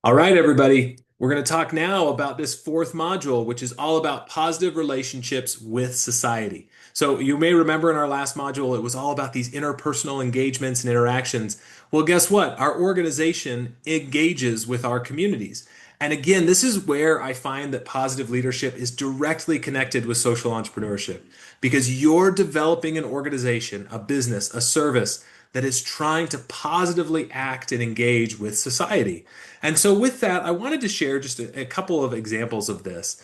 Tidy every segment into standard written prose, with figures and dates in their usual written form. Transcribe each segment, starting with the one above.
All right, everybody. We're going to talk now about this fourth module, which is all about positive relationships with society. So, you may remember in our last module, it was all about these interpersonal engagements and interactions. Well, guess what? Our organization engages with our communities. And again, this is where I find that positive leadership is directly connected with social entrepreneurship because you're developing an organization, a business, a service that is trying to positively act and engage with society. And so, with that, I wanted to share just a couple of examples of this.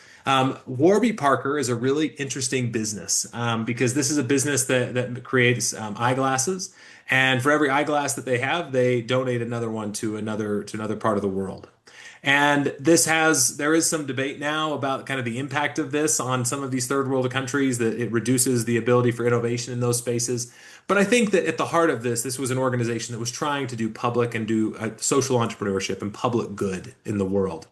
Warby Parker is a really interesting business because this is a business that creates eyeglasses, and for every eyeglass that they have, they donate another one to another part of the world. And there is some debate now about kind of the impact of this on some of these third world countries, that it reduces the ability for innovation in those spaces. But I think that at the heart of this was an organization that was trying to do public and do social entrepreneurship and public good in the world.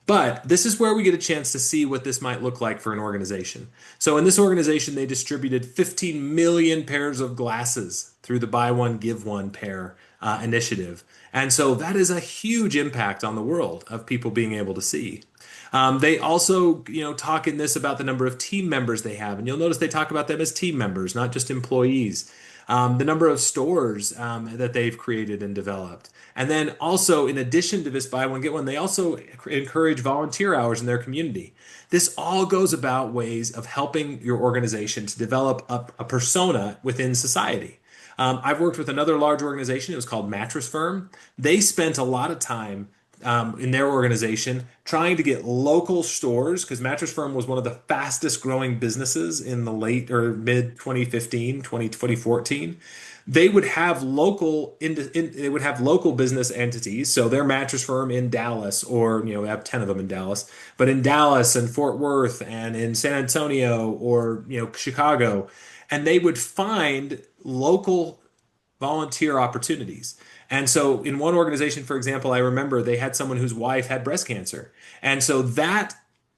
But this is where we get a chance to see what this might look like for an organization. So in this organization, they distributed 15 million pairs of glasses through the buy one, give one pair initiative. And so that is a huge impact on the world of people being able to see. They also, talk in this about the number of team members they have, and you'll notice they talk about them as team members, not just employees. The number of stores that they've created and developed. And then also, in addition to this buy one, get one, they also encourage volunteer hours in their community. This all goes about ways of helping your organization to develop a persona within society. I've worked with another large organization. It was called Mattress Firm. They spent a lot of time in their organization trying to get local stores because Mattress Firm was one of the fastest growing businesses in the late or mid 2015, 2014. They would have local business entities. So their Mattress Firm in Dallas, or we have 10 of them in Dallas, but in Dallas and Fort Worth and in San Antonio or Chicago, and they would find local volunteer opportunities. And so in one organization, for example, I remember they had someone whose wife had breast cancer. And so that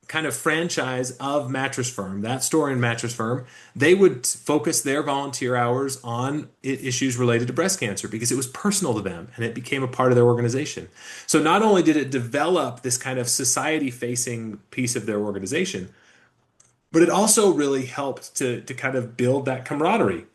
kind of franchise of Mattress Firm, that store in Mattress Firm, they would focus their volunteer hours on issues related to breast cancer because it was personal to them and it became a part of their organization. So not only did it develop this kind of society facing piece of their organization, but it also really helped to kind of build that camaraderie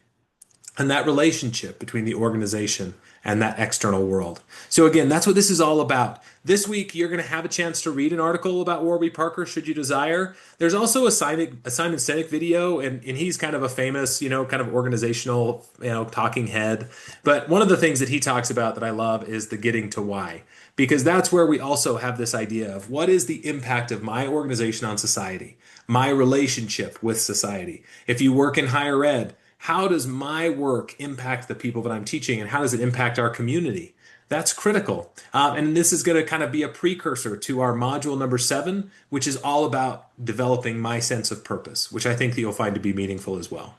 and that relationship between the organization and that external world. So again, that's what this is all about. This week, you're going to have a chance to read an article about Warby Parker, should you desire. There's also a Simon Sinek video, and he's kind of a famous, kind of organizational, talking head. But one of the things that he talks about that I love is the getting to why, because that's where we also have this idea of what is the impact of my organization on society, my relationship with society. If you work in higher ed, how does my work impact the people that I'm teaching, and how does it impact our community? That's critical. And this is going to kind of be a precursor to our module number 7, which is all about developing my sense of purpose, which I think that you'll find to be meaningful as well.